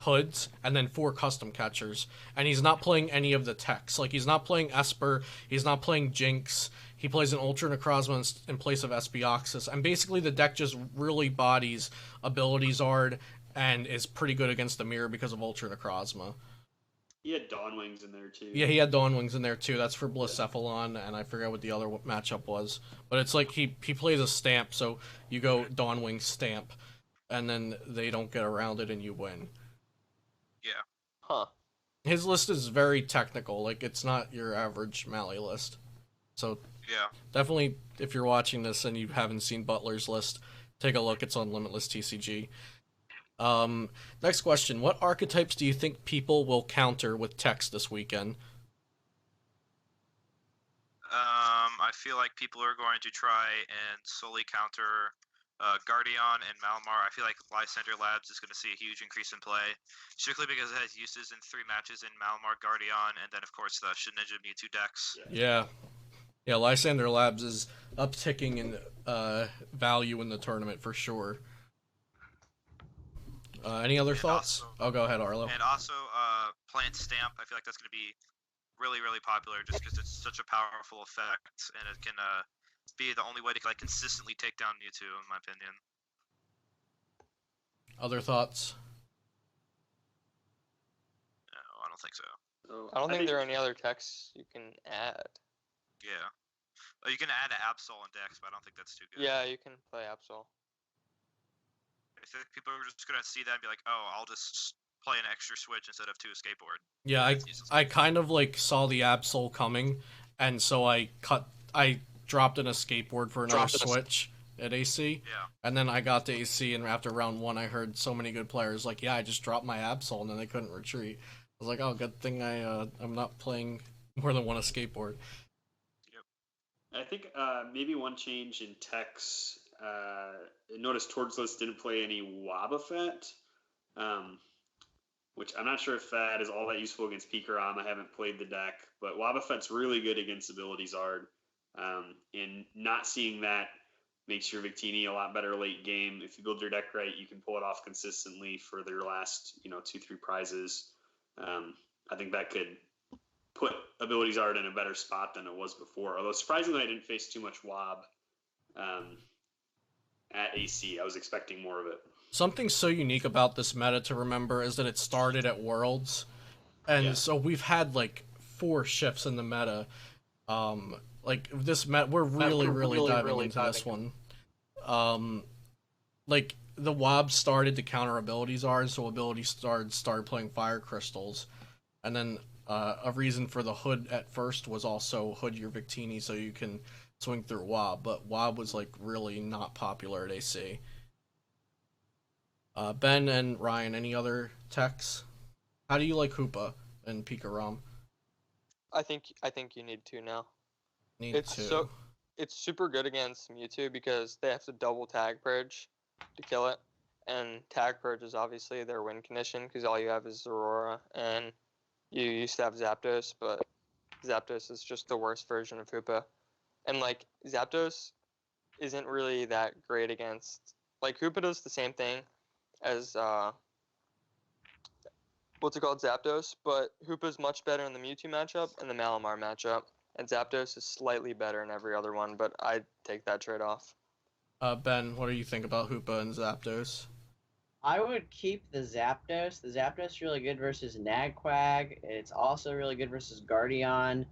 hoods, and then 4 custom catchers. And he's not playing any of the techs. Like, he's not playing Esper, he's not playing Jinx. He plays an Ultra Necrozma in place of Espioxus. And basically the deck just really bodies Ability Zard and is pretty good against the mirror because of Ultra Necrozma. He had Dawn Wings in there too. Yeah, he had Dawn Wings in there too. That's for Blacephalon, and I forget what the other matchup was. But it's like he plays a stamp, so you go Dawn Wings stamp, and then they don't get around it and you win. Yeah. Huh. His list is very technical. Like, it's not your average Mally list. So Yeah. definitely, if you're watching this and you haven't seen Butler's list, take a look. It's on Limitless TCG. Next question. What archetypes do you think people will counter with text this weekend? I feel like people are going to try and solely counter Guardian and Malamar. I feel like Lysander Labs is going to see a huge increase in play, strictly because it has uses in 3 matches in Malamar Guardian, and then of course the Shedinja Mewtwo decks. Yeah, Lysander Labs is upticking in value in the tournament for sure. Any other thoughts? Also, go ahead, Arlo. And also, Plant Stamp. I feel like that's going to be really, really popular just because it's such a powerful effect, and it can be the only way to like consistently take down Mewtwo, in my opinion. Other thoughts? No, I don't think so. I don't think there are any other texts you can add. Yeah. Oh, you can add an Absol in decks, but I don't think that's too good. Yeah, you can play Absol. I think people are just gonna see that and be like, "Oh, I'll just play an extra switch instead of 2 a skateboard." Yeah, I kind of like saw the Absol coming, and so I dropped in a skateboard for another switch at AC. Yeah. And then I got to AC, and after round 1, I heard so many good players like, "Yeah, I just dropped my Absol," and then they couldn't retreat. I was like, "Oh, good thing I'm not playing more than one a skateboard." I think maybe one change in techs. Notice Torgsless didn't play any Wobbuffet, which I'm not sure if that is all that useful against Pikarom. I haven't played the deck, but Wobbuffet's really good against Ability Zard. And not seeing that makes your Victini a lot better late game. If you build your deck right, you can pull it off consistently for their last 2-3 prizes. I think that could put Ability Zard in a better spot than it was before. Although surprisingly, I didn't face too much Wob at AC. I was expecting more of it. Something so unique about this meta to remember is that it started at Worlds, and so we've had like 4 shifts in the meta. Like this we're really diving into this one. Like the Wob started to counter Ability Zard, so Ability Zard started playing Fire Crystals, and then a reason for the Hood at first was also Hood your Victini so you can swing through Wob, but Wob was like really not popular at AC. Ben and Ryan, any other techs? How do you like Hoopa and Pikarom? I think you need to now. It's super good against Mewtwo because they have to double tag purge to kill it, and tag purge is obviously their win condition because all you have is Aurora, and you used to have Zapdos, but Zapdos is just the worst version of Hoopa, and like Zapdos isn't really that great against Hoopa does the same thing as Zapdos, but Hoopa's much better in the Mewtwo matchup and the Malamar matchup. and Zapdos is slightly better in every other one, but I'd take that trade-off. Ben, what do you think about Hoopa and Zapdos? I would keep the Zapdos. The Zapdos is really good versus Nagquag. It's also really good versus Guardian.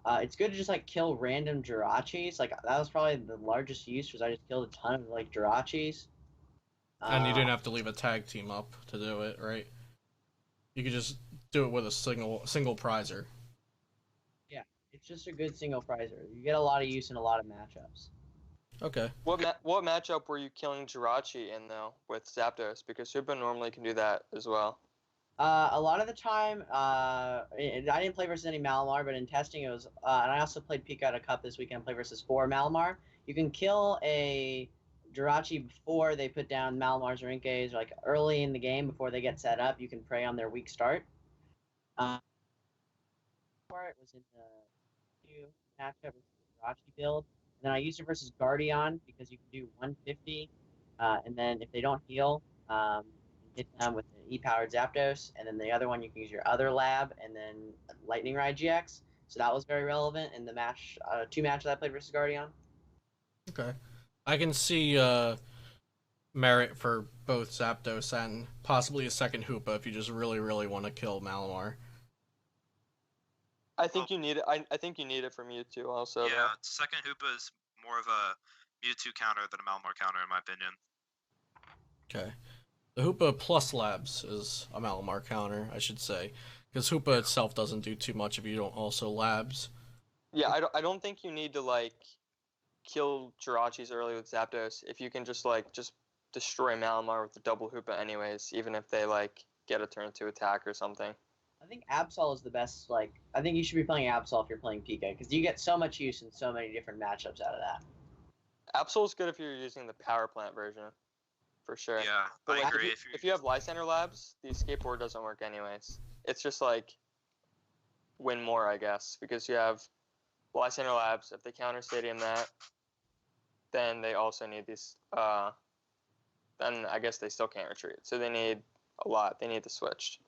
It's good to just like kill random Jirachis. Like that was probably the largest use, was I just killed a ton of like Jirachis. And you didn't have to leave a tag team up to do it, right? You could just do it with a single prizer. Yeah, it's just a good single prizer. You get a lot of use in a lot of matchups. Okay. What matchup were you killing Jirachi in though with Zapdos? Because Hoopa normally can do that as well. A lot of the time, I didn't play versus any Malamar, but in testing it was, and I also played Pidgeotto Cup this weekend. Play versus 4 Malamar. You can kill a Jirachi before they put down Malamar's Rinkes, like early in the game before they get set up. You can prey on their weak start. It was in the new matchup with the Jirachi build. And then I used it versus Guardian because you can do 150, and then if they don't heal, hit them with an E-powered Zapdos, and then the other one you can use your other lab, and then Lightning Ride GX. So that was very relevant in the match, 2 matches I played versus Guardian. Okay. I can see merit for both Zapdos and possibly a second Hoopa if you just really, really want to kill Malamar. I think you need it. I think you need it for Mewtwo also. Yeah, though. second Hoopa is more of a Mewtwo counter than a Malamar counter, in my opinion. Okay. The Hoopa plus Labs is a Malamar counter, I should say. Because Hoopa itself doesn't do too much if you don't also Labs. Yeah, I don't think you need to like kill Jirachis early with Zapdos if you can just destroy Malamar with the double Hoopa anyways, even if they like get a turn to attack or something. I think Absol is the best. Like, I think you should be playing Absol if you're playing Pika, because you get so much use in so many different matchups out of that. Absol's good if you're using the Power Plant version, for sure. Yeah, But I like, agree. If you have Lysander Labs, the escape board doesn't work anyways. It's just like win more, I guess, because you have Lysander Labs. If they counter Stadium that, then they also need these. Then I guess they still can't retreat. So they need a lot. They need the switch.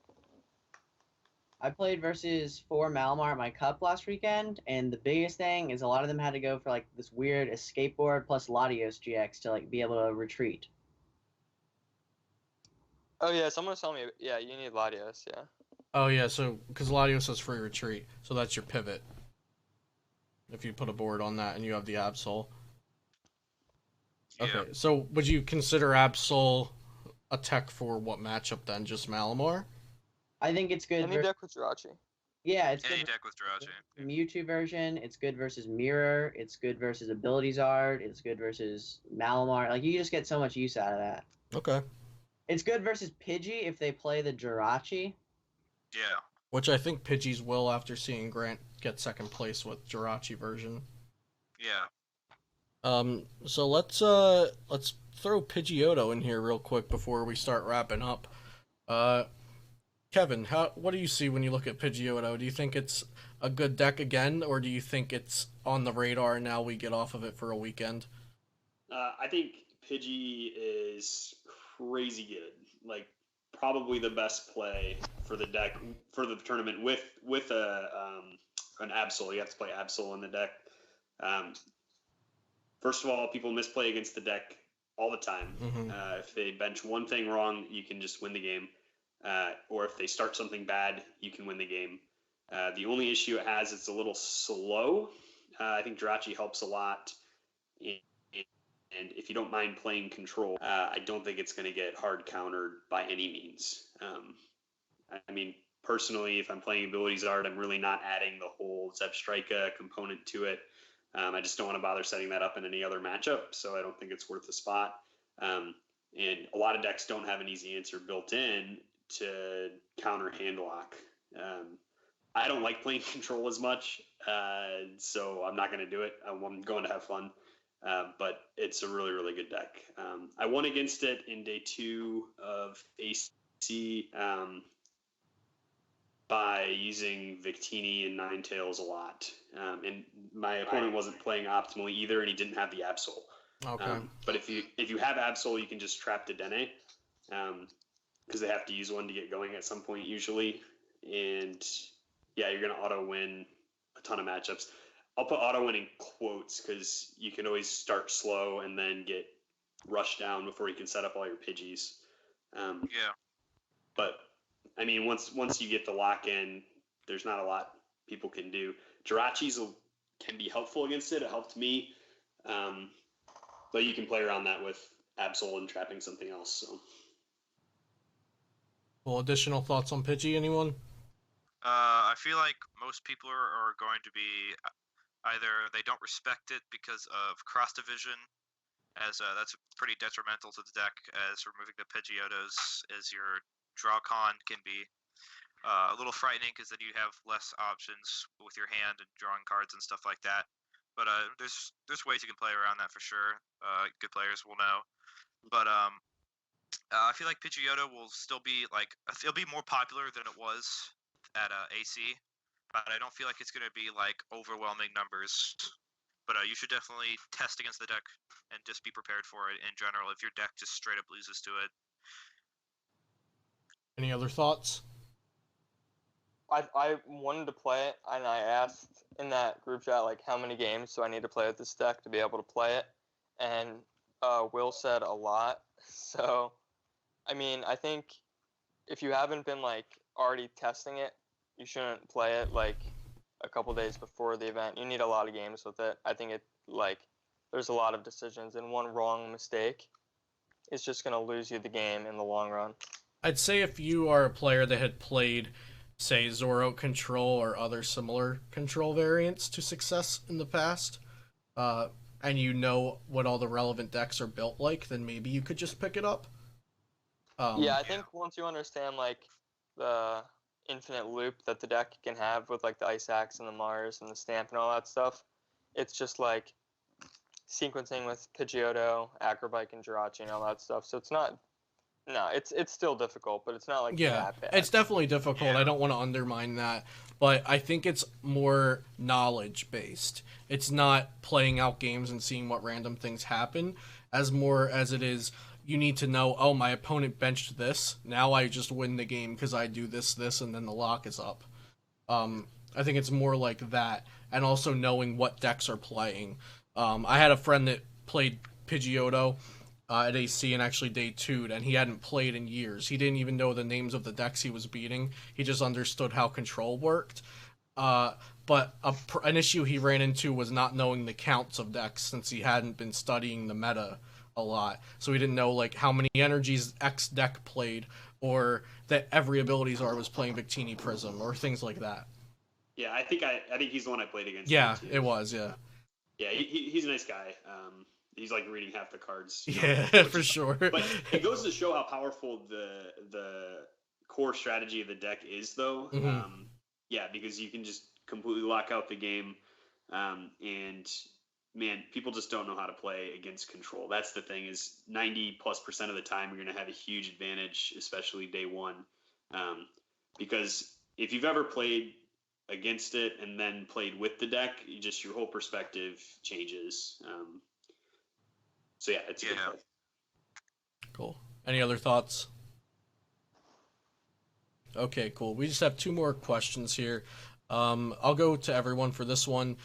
I played versus 4 Malamar at my cup last weekend, and the biggest thing is a lot of them had to go for like this weird escape board plus Latios GX to like be able to retreat. Oh yeah, someone was telling me. Yeah, you need Latios. Yeah. Oh yeah, so because Latios has free retreat, so that's your pivot. If you put a board on that and you have the Absol. Okay, Yeah. so would you consider Absol a tech for what matchup then? Just Malamar? I think it's good. Any deck with Jirachi. Yeah, it's Any good. deck with Jirachi. The Mewtwo version, it's good versus Mirror, it's good versus Abilities Art, it's good versus Malamar. Like, you just get so much use out of that. Okay. It's good versus Pidgey if they play the Jirachi. Yeah. Which I think Pidgeys will after seeing Grant get second place with Jirachi version. Yeah. So let's throw Pidgeotto in here real quick before we start wrapping up. Kevin, what do you see when you look at Pidgeotto? Do you think it's a good deck again, or do you think it's on the radar and now we get off of it for a weekend? I think Pidgey is crazy good. Like, probably the best play for the deck for the tournament with an Absol. You have to play Absol in the deck. First of all, people misplay against the deck all the time. Mm-hmm. If they bench one thing wrong, you can just win the game. Or if they start something bad, you can win the game. The only issue it has, it's a little slow. I think Jirachi helps a lot. And if you don't mind playing control, I don't think it's going to get hard countered by any means. I mean, personally, if I'm playing Abilities Art, I'm really not adding the whole Zebstrika component to it. I just don't want to bother setting that up in any other matchup, so I don't think it's worth the spot. And a lot of decks don't have an easy answer built in to counter Handlock. I don't like playing control as much, so I'm not going to do it. I'm going to have fun. But it's a really, really good deck. I won against it in day 2 of AC by using Victini and Ninetales a lot. And my opponent wasn't playing optimally either, and he didn't have the Absol. Okay. But if you have Absol, you can just trap Dedenne, because they have to use one to get going at some point usually. And yeah, you're going to auto win a ton of matchups. I'll put auto-win in quotes because you can always start slow and then get rushed down before you can set up all your Pidgeys. Yeah. But I mean, once you get the lock in, there's not a lot people can do. Jirachis can be helpful against it. It helped me, but you can play around that with Absol and trapping something else. So, Well, additional thoughts on Pidgey, anyone? I feel like most people are going to be either they don't respect it because of cross division, as that's pretty detrimental to the deck, as removing the Pidgeottos as your draw con can be a little frightening because then you have less options with your hand and drawing cards and stuff like that. But there's ways you can play around that for sure. Good players will know. But I feel like Pidgeotto will still be it'll be more popular than it was at AC, but I don't feel like it's going to be like overwhelming numbers. But you should definitely test against the deck and just be prepared for it in general if your deck just straight up loses to it. Any other thoughts? I wanted to play it, and I asked in that group chat, like, how many games do I need to play with this deck to be able to play it? And Will said a lot. So, I mean, I think if you haven't been, like, already testing it, you shouldn't play it, like, a couple days before the event. You need a lot of games with it. I think there's a lot of decisions, and one wrong mistake is just going to lose you the game in the long run. I'd say if you are a player that had played, say, Zoro Control or other similar control variants to success in the past, and you know what all the relevant decks are built like, then maybe you could just pick it up. Yeah, I think once you understand, like, the infinite loop that the deck can have with, like, the Ice Axe and the Mars and the Stamp and all that stuff, it's just, like, sequencing with Pidgeotto, Acrobike, and Jirachi and all that stuff. So it's not... No, it's still difficult, but it's not, like, that bad. It's definitely difficult. I don't want to undermine that. But I think it's more knowledge-based. It's not playing out games and seeing what random things happen, as more as it is... You need to know, oh, my opponent benched this. Now I just win the game because I do this, and then the lock is up. I think it's more like that. And also knowing what decks are playing. I had a friend that played Pidgeotto at AC and actually day 2'd, and he hadn't played in years. He didn't even know the names of the decks he was beating. He just understood how control worked. But an issue he ran into was not knowing the counts of decks since he hadn't been studying the meta a lot, so he didn't know like how many energies X deck played, or that every ability czar was playing Victini Prism or things like that. Yeah, I think he's the one I played against. Yeah, it was. Yeah. Yeah, he's a nice guy. He's like reading half the cards. Yeah, for sure. But it goes to show how powerful the core strategy of the deck is, though. Mm-hmm. Yeah, because you can just completely lock out the game, and man, people just don't know how to play against control. That's the thing, is 90+% of the time you're going to have a huge advantage, especially day one. Because if you've ever played against it and then played with the deck, your whole perspective changes. So yeah, it's a good play. Cool. Any other thoughts? Okay, cool. We just have 2 more questions here. I'll go to everyone for this one.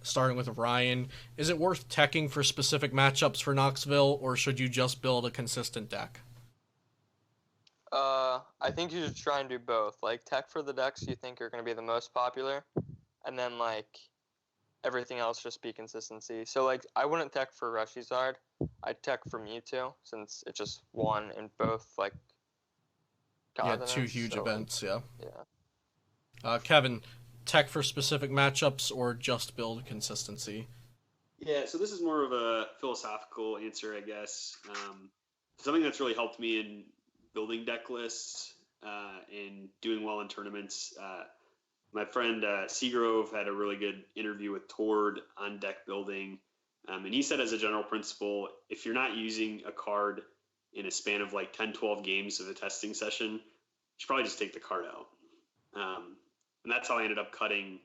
Starting with Ryan, is it worth teching for specific matchups for Knoxville, or should you just build a consistent deck? I think you should try and do both. Like, tech for the decks you think are going to be the most popular, and then, like, everything else just be consistency. So, like, I wouldn't tech for Reshizard. I'd tech for Mewtwo, since it just won in both, like, continents. 2 huge events, Yeah. Kevin, tech for specific matchups or just build consistency? Yeah, so this is more of a philosophical answer, I guess. Something that's really helped me in building deck lists and doing well in tournaments. My friend Seagrove had a really good interview with Tord on deck building. And he said, as a general principle, if you're not using a card in a span of like 10, 12 games of a testing session, you should probably just take the card out. And that's how I ended up cutting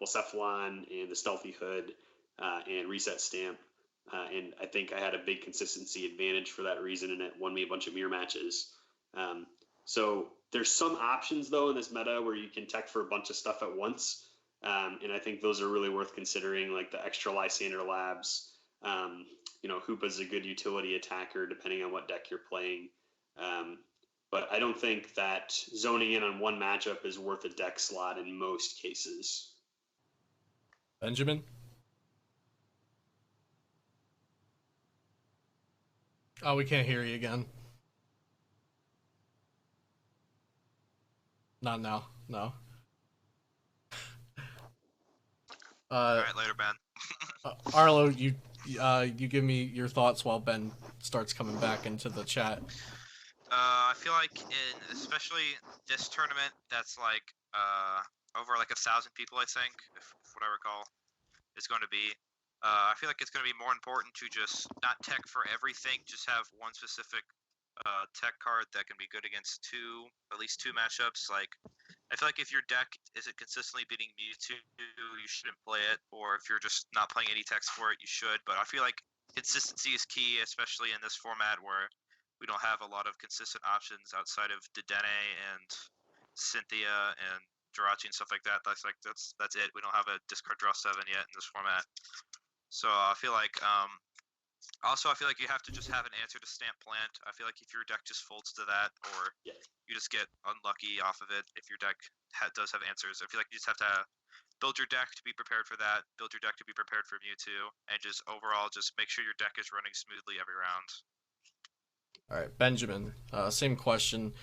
Blacephalon and the Stealthy Hood and Reset Stamp. And I think I had a big consistency advantage for that reason, and it won me a bunch of mirror matches. So there's some options, though, in this meta where you can tech for a bunch of stuff at once. And I think those are really worth considering, like the extra Lysander Labs. Hoopa's a good utility attacker depending on what deck you're playing. But I don't think that zoning in on one matchup is worth a deck slot in most cases. Benjamin? Oh, we can't hear you again. Not now. No. All right, later, Ben. Arlo, you give me your thoughts while Ben starts coming back into the chat. I feel like especially this tournament, that's like over like 1,000 people, I think, if what I recall, is going to be. I feel like it's going to be more important to just not tech for everything, just have one specific tech card that can be good against at least two matchups. Like, I feel like if your deck isn't consistently beating Mewtwo, you shouldn't play it, or if you're just not playing any techs for it, you should. But I feel like consistency is key, especially in this format where we don't have a lot of consistent options outside of Dedenne and Cynthia and Jirachi and stuff like that. That's it. We don't have a discard draw 7 yet in this format. So I feel like also I feel like you have to just have an answer to Stamp Plant. I feel like if your deck just folds to that, or you just get unlucky off of it if your deck does have answers. I feel like you just have to build your deck to be prepared for that, build your deck to be prepared for Mewtwo, and just overall just make sure your deck is running smoothly every round. All right, Benjamin, same question.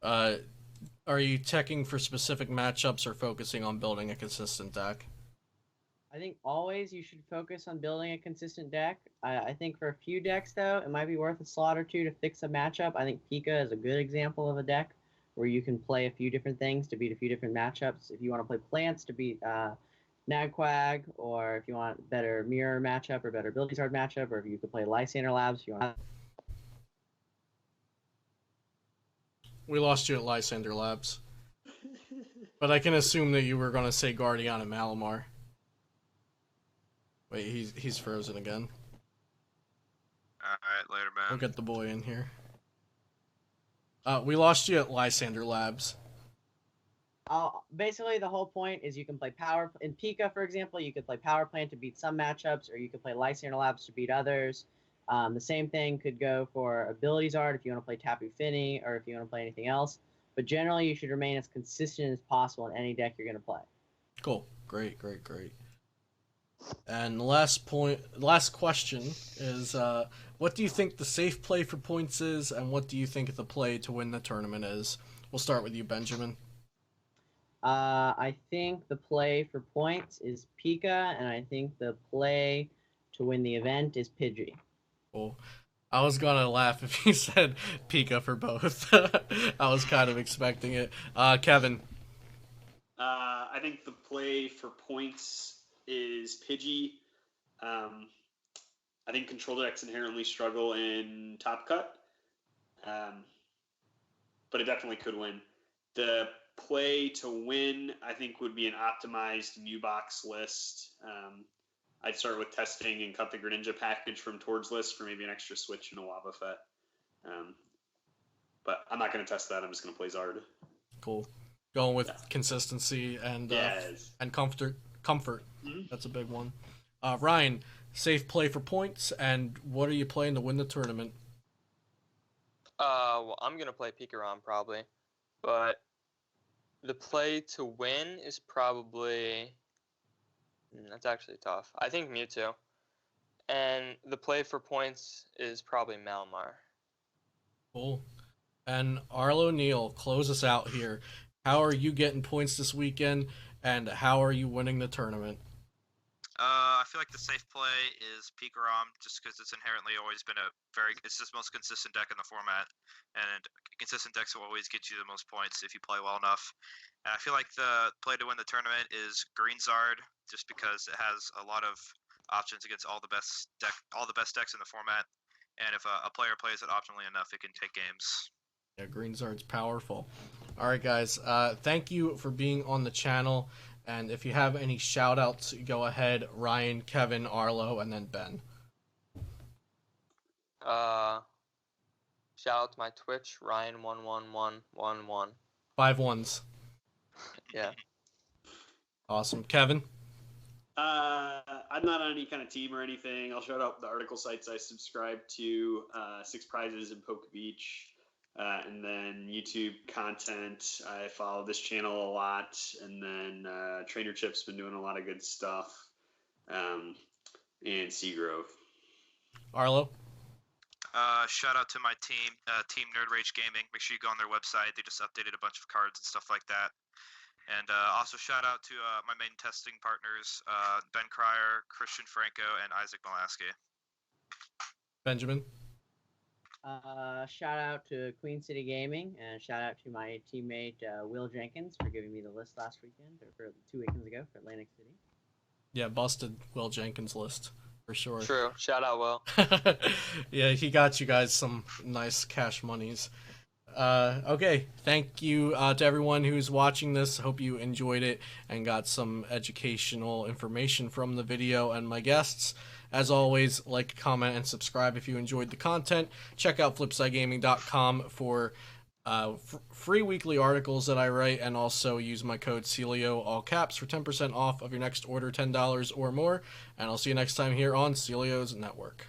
Are you teching for specific matchups or focusing on building a consistent deck? I think always you should focus on building a consistent deck. I think for a few decks, though, it might be worth a slot or two to fix a matchup. I think Pika is a good example of a deck where you can play a few different things to beat a few different matchups. If you want to play plants to beat Nagquag, or if you want better mirror matchup or better ability card matchup, or if you could play Lysander Labs if you want. We lost you at Lysander Labs. But I can assume that you were going to say Guardian and Malamar. Wait, he's frozen again. Alright, later, man. We'll get the boy in here. We lost you at Lysander Labs. Basically, the whole point is you can play Power... In Pika, for example, you could play Power Plant to beat some matchups, or you could play Lysander Labs to beat others. The same thing could go for Abilities Art if you want to play Tapu Fini, or if you want to play anything else. But generally, you should remain as consistent as possible in any deck you're going to play. Cool. Great. And the last question is, what do you think the safe play for points is, and what do you think the play to win the tournament is? We'll start with you, Benjamin. I think the play for points is Pika, and I think the play to win the event is Pidgey. Cool. I was gonna laugh if you said Pika for both. I was kind of expecting it. Kevin. I think the play for points is Pidgey. I think control decks inherently struggle in Top Cut, but it definitely could win. The play to win, I think, would be an optimized Mew box list. I'd start with testing and cut the Greninja package from Tord's list for maybe an extra switch and a Wobbuffet. But I'm not going to test that. I'm just going to play Zard. Cool. Going with consistency and comfort. Mm-hmm. That's a big one. Ryan, safe play for points, and what are you playing to win the tournament? Well, I'm going to play Pikarom probably, but the play to win is probably... That's actually tough. I think Mewtwo. And the play for points is probably Malamar. Cool. And Arlo Neal, close us out here. How are you getting points this weekend, and how are you winning the tournament? I feel like the safe play is Pikarom, just because it's inherently always been it's the most consistent deck in the format, and consistent decks will always get you the most points if you play well enough. And I feel like the play to win the tournament is Green Zard, just because it has a lot of options against all the best decks in the format, and if a player plays it optimally enough, it can take games. Yeah, Green Zard's powerful. All right, guys. Thank you for being on the channel. And if you have any shout-outs, go ahead. Ryan, Kevin, Arlo, and then Ben. Shout out to my Twitch, Ryan11111. 5 1s. Yeah. Awesome. Kevin? I'm not on any kind of team or anything. I'll shout out the article sites I subscribe to, Six Prizes and Poke Beach, and then YouTube content. I follow this channel a lot, and then Trainer Chip's been doing a lot of good stuff, and Seagrove. Arlo? Shout out to my team, Team Nerd Rage Gaming. Make sure you go on their website. They just updated a bunch of cards and stuff like that. And also shout out to my main testing partners, Ben Cryer, Christian Franco, and Isaac Molaski. Benjamin? Shout out to Queen City Gaming, and shout out to my teammate Will Jenkins for giving me the list last weekend, or for 2 weekends ago, for Atlantic City. Yeah, busted Will Jenkins' list, for sure. True. Shout out, Will. Yeah, he got you guys some nice cash monies. Okay, thank you to everyone who's watching this. Hope you enjoyed it and got some educational information from the video and my guests. As always, like, comment, and subscribe if you enjoyed the content. Check out flipsidegaming.com for free weekly articles that I write, and also use my code CELIO, all caps, for 10% off of your next order, $10 or more. And I'll see you next time here on Celio's Network.